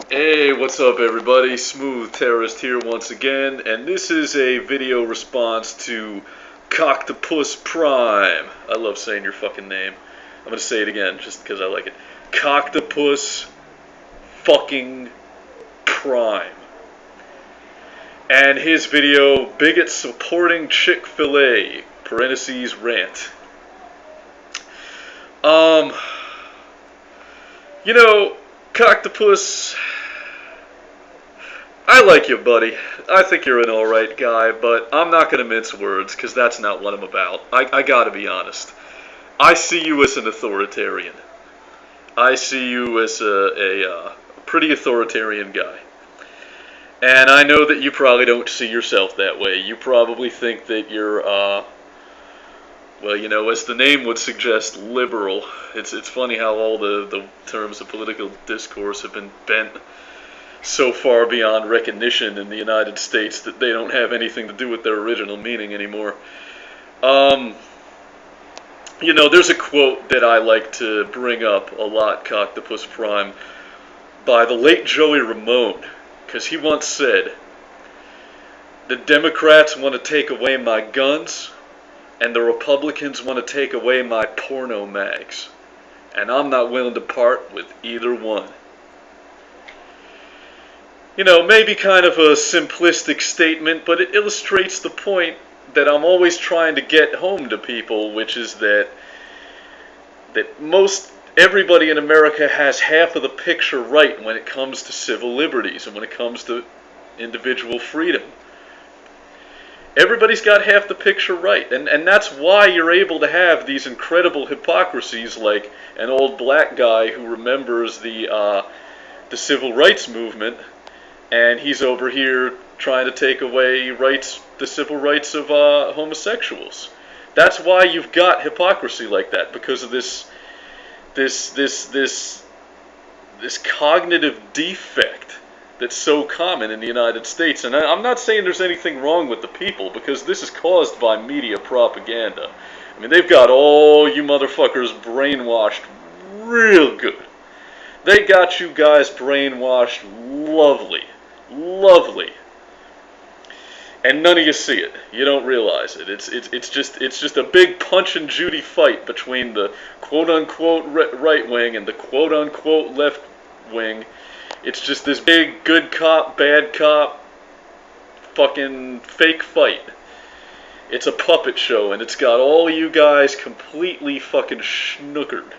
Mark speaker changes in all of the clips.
Speaker 1: Hey, what's up everybody? Smooth Terrorist here once again, and this is a video response to Coctopus Prime. I love saying your fucking name. I'm gonna say it again just because I like it. Coctopus fucking Prime. And his video, Bigots supporting Chick-fil-A, parentheses, rant. You know, Coctopus, I like you, buddy. I think you're an alright guy, but I'm not going to mince words, because that's not what I'm about. I gotta be honest. I see you as an authoritarian. I see you as a pretty authoritarian guy. And I know that you probably don't see yourself that way. You probably think that you're, well, you know, as the name would suggest, liberal. It's funny how all the terms of political discourse have been bent so far beyond recognition in the United States that they don't have anything to do with their original meaning anymore. You know, there's a quote that I like to bring up a lot, Coctopus Prime, by the late Joey Ramone, because he once said, "The Democrats want to take away my guns, and the Republicans want to take away my porno mags, and I'm not willing to part with either one." You know, maybe kind of a simplistic statement, but it illustrates the point that I'm always trying to get home to people, which is that most everybody in America has half of the picture right when it comes to civil liberties and when it comes to individual freedom. Everybody's got half the picture right, and that's why you're able to have these incredible hypocrisies, like an old black guy who remembers the civil rights movement, and he's over here trying to take away the civil rights of homosexuals. That's why you've got hypocrisy like that, because of this cognitive defect that's so common in the United States. And I'm not saying there's anything wrong with the people, because this is caused by media propaganda. I mean, they've got all you motherfuckers brainwashed real good. They got you guys brainwashed lovely. Lovely. And none of you see it. You don't realize it. It's just a big Punch and Judy fight between the quote-unquote right wing and the quote-unquote left wing. It's just this big good cop, bad cop, fucking fake fight. It's a puppet show, and it's got all you guys completely fucking snookered.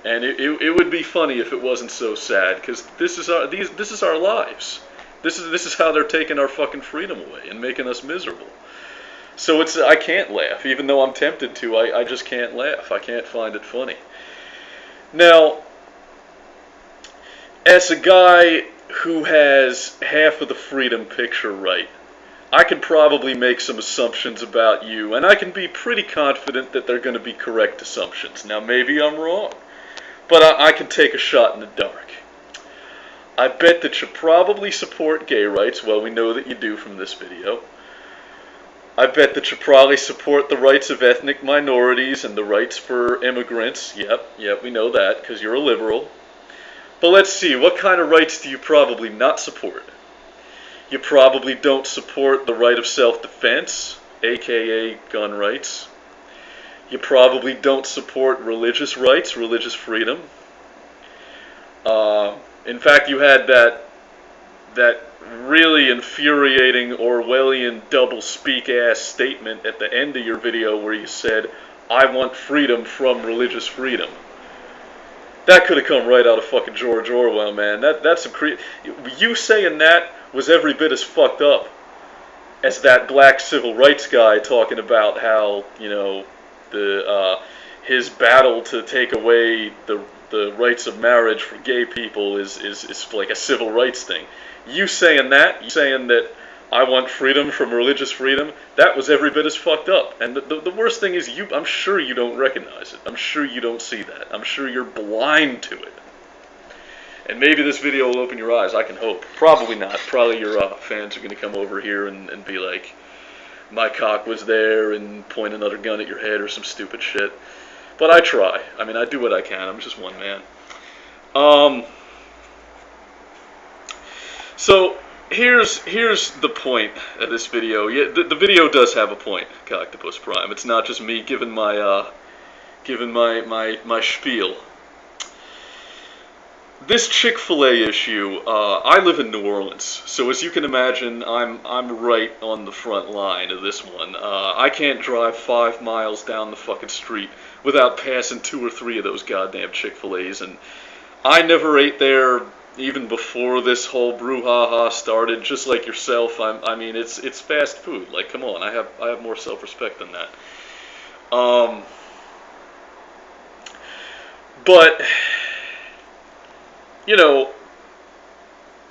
Speaker 1: And it would be funny if it wasn't so sad, because this is our lives. This is how they're taking our fucking freedom away and making us miserable. So I can't laugh, even though I'm tempted to. I just can't laugh. I can't find it funny. Now, as a guy who has half of the freedom picture right, I can probably make some assumptions about you, and I can be pretty confident that they're going to be correct assumptions. Now, maybe I'm wrong, but I can take a shot in the dark. I bet that you probably support gay rights. Well, we know that you do from this video. I bet that you probably support the rights of ethnic minorities and the rights for immigrants. Yep, we know that, because you're a liberal. But let's see, what kind of rights do you probably not support? You probably don't support the right of self-defense, aka gun rights. You probably don't support religious rights, religious freedom. In fact, you had that really infuriating Orwellian double-speak ass statement at the end of your video where you said, "I want freedom from religious freedom." That could have come right out of fucking George Orwell, man. That's you saying that was every bit as fucked up as that black civil rights guy talking about how, you know, his battle to take away the rights of marriage for gay people is like a civil rights thing. You saying that I want freedom from religious freedom, that was every bit as fucked up. And the worst thing is, I'm sure you don't recognize it. I'm sure you don't see that. I'm sure you're blind to it. And maybe this video will open your eyes, I can hope. Probably not. Probably your fans are going to come over here and be like, "My cock was there," and point another gun at your head or some stupid shit. But I try. I mean, I do what I can. I'm just one man. So here's the point of this video. Yeah, the video does have a point, Octopus Prime. It's not just me giving my my spiel. This Chick-fil-A issue, I live in New Orleans, so as you can imagine, I'm right on the front line of this one. I can't drive 5 miles down the fucking street without passing 2 or 3 of those goddamn Chick-fil-A's, and I never ate there even before this whole brouhaha started. Just like yourself, I mean, it's fast food. Like, come on, I have more self-respect than that. But you know,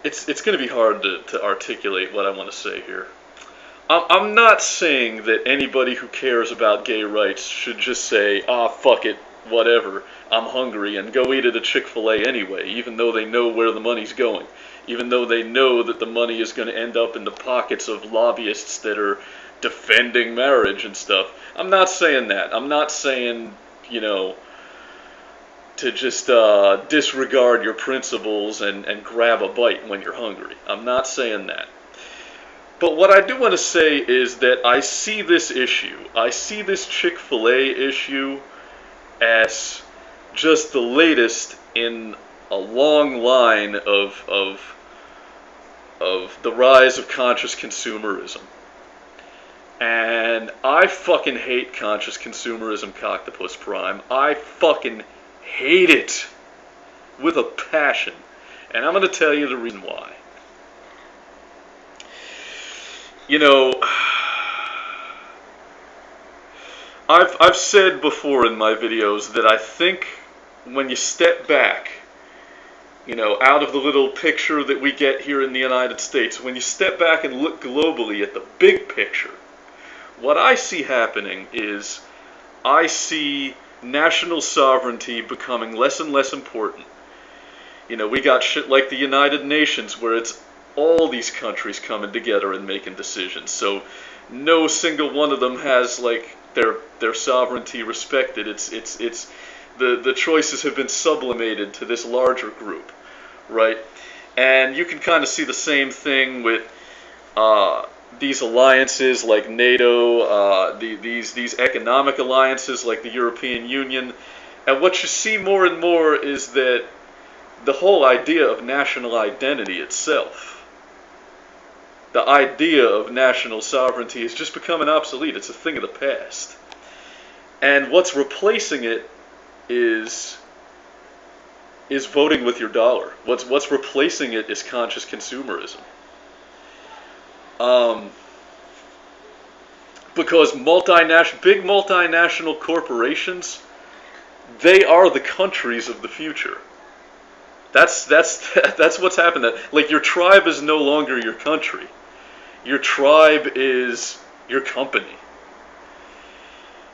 Speaker 1: it's going to be hard to articulate what I want to say here. I'm not saying that anybody who cares about gay rights should just say, ah, fuck it, whatever, I'm hungry, and go eat at a Chick-fil-A anyway, even though they know where the money's going, even though they know that the money is going to end up in the pockets of lobbyists that are defending marriage and stuff. I'm not saying that. I'm not saying, you know, to just disregard your principles and grab a bite when you're hungry. I'm not saying that. But what I do want to say is that I see this issue, I see this Chick-fil-A issue as just the latest in a long line of the rise of conscious consumerism. And I fucking hate conscious consumerism, Octopus Prime. I fucking hate it with a passion, and I'm going to tell you the reason why. You know, I've said before in my videos that I think when you step back, you know, out of the little picture that we get here in the United States, when you step back and look globally at the big picture, what I see happening is I see national sovereignty becoming less and less important. You know, we got shit like the United Nations where it's all these countries coming together and making decisions. So no single one of them has like their sovereignty respected. It's the choices have been sublimated to this larger group, right? And you can kind of see the same thing with these alliances like NATO, these economic alliances like the European Union. And what you see more and more is that the whole idea of national identity itself, the idea of national sovereignty, is just becoming obsolete. It's a thing of the past. And what's replacing it is voting with your dollar. What's replacing it is conscious consumerism. Because big multinational corporations, they are the countries of the future. That's what's happened. Like, your tribe is no longer your country. Your tribe is your company.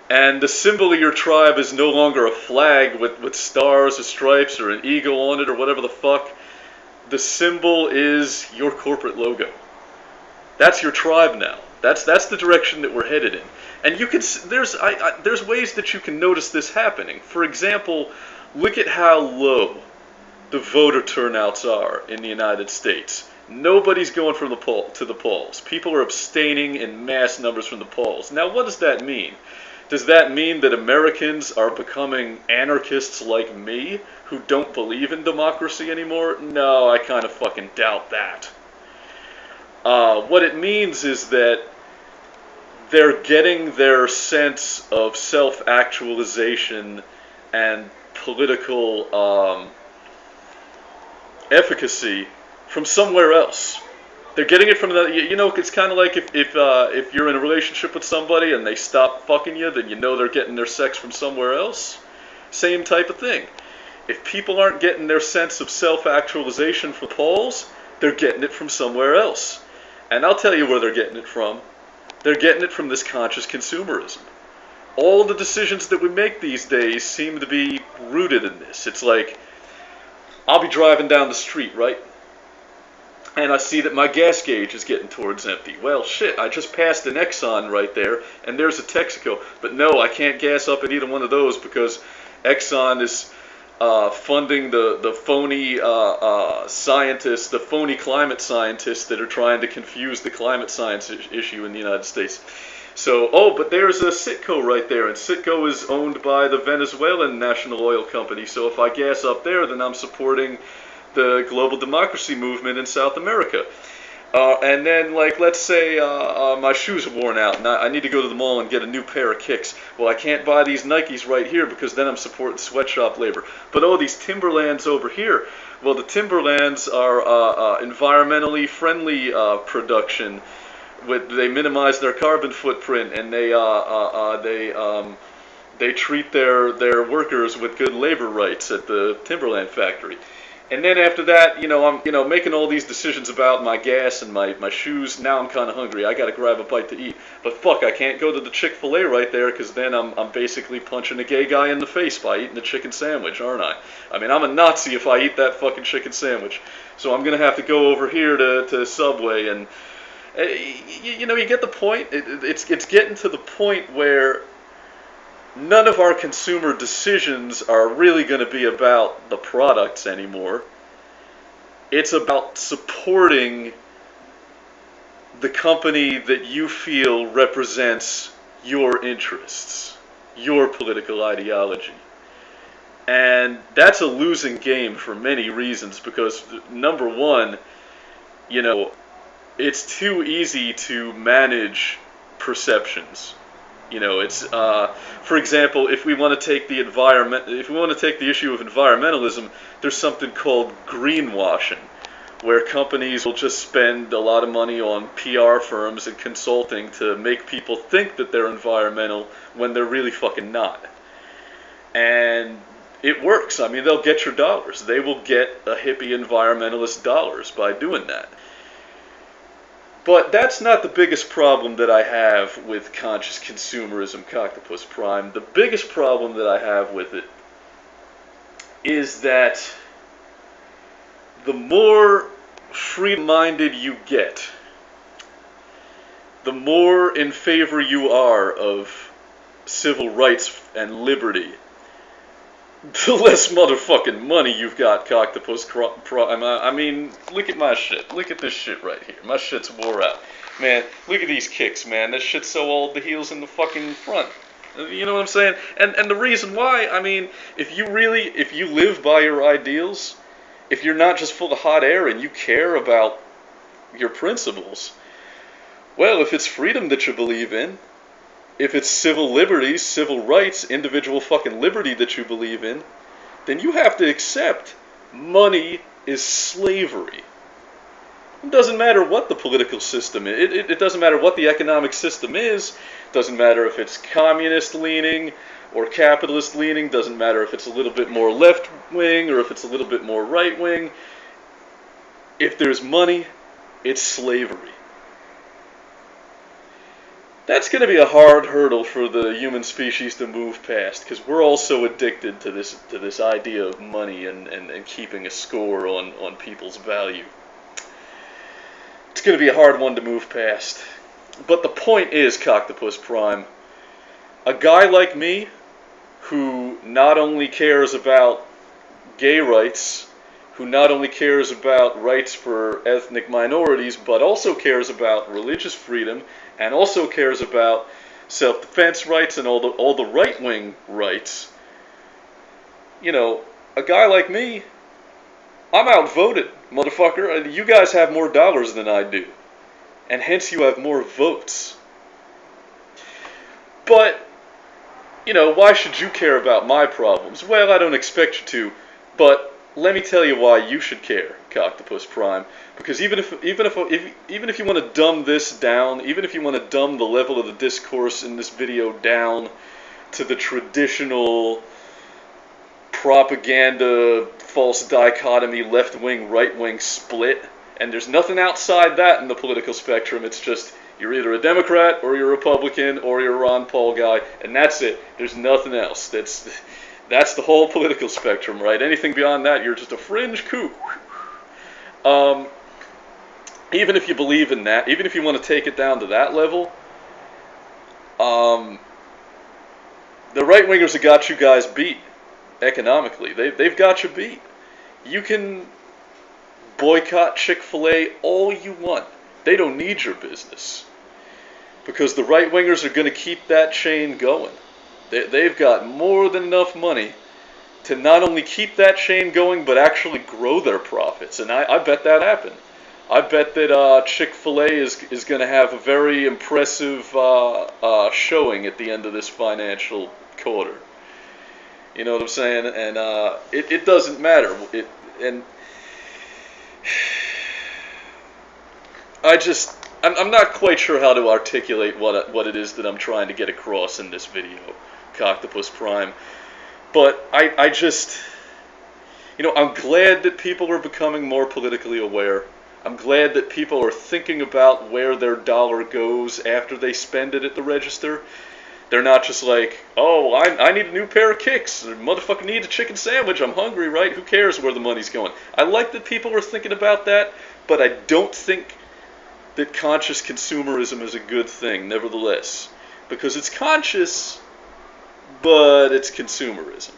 Speaker 1: And the symbol of your tribe is no longer a flag with stars or stripes or an eagle on it or whatever the fuck. The symbol is your corporate logo. That's your tribe now. That's the direction that we're headed in. And you can there's ways that you can notice this happening. For example, look at how low the voter turnouts are in the United States. Nobody's going to the polls. People are abstaining in mass numbers from the polls. Now, what does that mean? Does that mean that Americans are becoming anarchists like me who don't believe in democracy anymore? No, I kind of fucking doubt that. What it means is that they're getting their sense of self-actualization and political efficacy from somewhere else. They're getting it from you know, it's kind of like if you're in a relationship with somebody and they stop fucking you, then you know they're getting their sex from somewhere else. Same type of thing. If people aren't getting their sense of self-actualization from polls, they're getting it from somewhere else. And I'll tell you where they're getting it from. They're getting it from this conscious consumerism. All the decisions that we make these days seem to be rooted in this. It's like, I'll be driving down the street, right? And I see that my gas gauge is getting towards empty. Well, shit, I just passed an Exxon right there, and there's a Texaco. But no, I can't gas up at either one of those because Exxon is funding the phony scientists, the phony climate scientists that are trying to confuse the climate science issue in the United States. So, oh, but there's a Citgo right there, and Citgo is owned by the Venezuelan National Oil Company, so if I gas up there, then I'm supporting the global democracy movement in South America. And then, like, let's say my shoes are worn out, and I need to go to the mall and get a new pair of kicks. Well, I can't buy these Nikes right here because then I'm supporting sweatshop labor. But oh, these timberlands over here. Well, the timberlands are environmentally friendly production. They minimize their carbon footprint, and they treat their workers with good labor rights at the timberland factory. And then after that, I'm making all these decisions about my gas and my shoes. Now I'm kind of hungry. I got to grab a bite to eat. But fuck, I can't go to the Chick-fil-A right there because then I'm basically punching a gay guy in the face by eating a chicken sandwich, aren't I? I mean, I'm a Nazi if I eat that fucking chicken sandwich. So I'm going to have to go over here to Subway and you get the point. It's getting to the point where none of our consumer decisions are really going to be about the products anymore. It's about supporting the company that you feel represents your interests, your political ideology. And that's a losing game for many reasons because, number one, it's too easy to manage perceptions. It's for example, if we want to take the issue of environmentalism, there's something called greenwashing, where companies will just spend a lot of money on PR firms and consulting to make people think that they're environmental when they're really fucking not. And it works. I mean, they'll get your dollars. They will get a hippie environmentalist dollars by doing that. But that's not the biggest problem that I have with conscious consumerism, Coctopus Prime. The biggest problem that I have with it is that the more free-minded you get, the more in favor you are of civil rights and liberty, the less motherfucking money you've got, Coctopus Prime. I mean, look at my shit. Look at this shit right here. My shit's wore out. Man, look at these kicks, man. This shit's so old, the heel's in the fucking front. You know what I'm saying? And the reason why, I mean, if you live by your ideals, if you're not just full of hot air and you care about your principles, well, if it's freedom that you believe in, if it's civil liberties, civil rights, individual fucking liberty that you believe in, then you have to accept money is slavery. It doesn't matter what the political system is. It doesn't matter what the economic system is. It doesn't matter if it's communist-leaning or capitalist-leaning. It doesn't matter if it's a little bit more left-wing or if it's a little bit more right-wing. If there's money, it's slavery. That's going to be a hard hurdle for the human species to move past, because we're all so addicted to this idea of money and keeping a score on people's value. It's going to be a hard one to move past. But the point is, Coctopus Prime, a guy like me, who not only cares about gay rights, who not only cares about rights for ethnic minorities, but also cares about religious freedom, and also cares about self-defense rights and all the right-wing rights. A guy like me, I'm outvoted, motherfucker. You guys have more dollars than I do, and hence you have more votes. But, why should you care about my problems? Well, I don't expect you to, but let me tell you why you should care, Coctopus Prime. Because even if you want to dumb this down, even if you want to dumb the level of the discourse in this video down to the traditional propaganda, false dichotomy, left-wing, right-wing split, and there's nothing outside that in the political spectrum, it's just you're either a Democrat or you're a Republican or you're a Ron Paul guy, and that's it. There's nothing else. That's the whole political spectrum, right? Anything beyond that, you're just a fringe kook. Even if you believe in that, even if you want to take it down to that level, the right-wingers have got you guys beat. economically. They've got you beat. You can boycott Chick-fil-A all you want. They don't need your business. Because the right-wingers are going to keep that chain going. They've got more than enough money to not only keep that chain going, but actually grow their profits. And I bet that happened. I bet that Chick-fil-A is going to have a very impressive showing at the end of this financial quarter. You know what I'm saying? And it doesn't matter. I'm not quite sure how to articulate what it is that I'm trying to get across in this video, Coctopus Prime. But I just, I'm glad that people are becoming more politically aware. I'm glad that people are thinking about where their dollar goes after they spend it at the register. They're not just like, oh, I need a new pair of kicks. Or motherfucker needs a chicken sandwich. I'm hungry, right? Who cares where the money's going? I like that people are thinking about that, but I don't think that conscious consumerism is a good thing, nevertheless. Because it's conscious, but it's consumerism.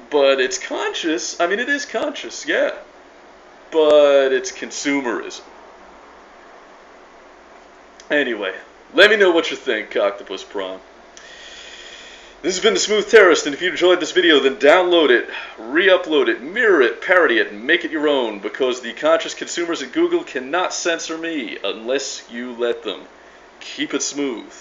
Speaker 1: But it's conscious. I mean, it is conscious, yeah. But it's consumerism. Anyway, let me know what you think, Coctopus Prime. This has been The Smooth Terrorist, and if you enjoyed this video, then download it, re-upload it, mirror it, parody it, and make it your own, because the conscious consumers at Google cannot censor me unless you let them. Keep it smooth.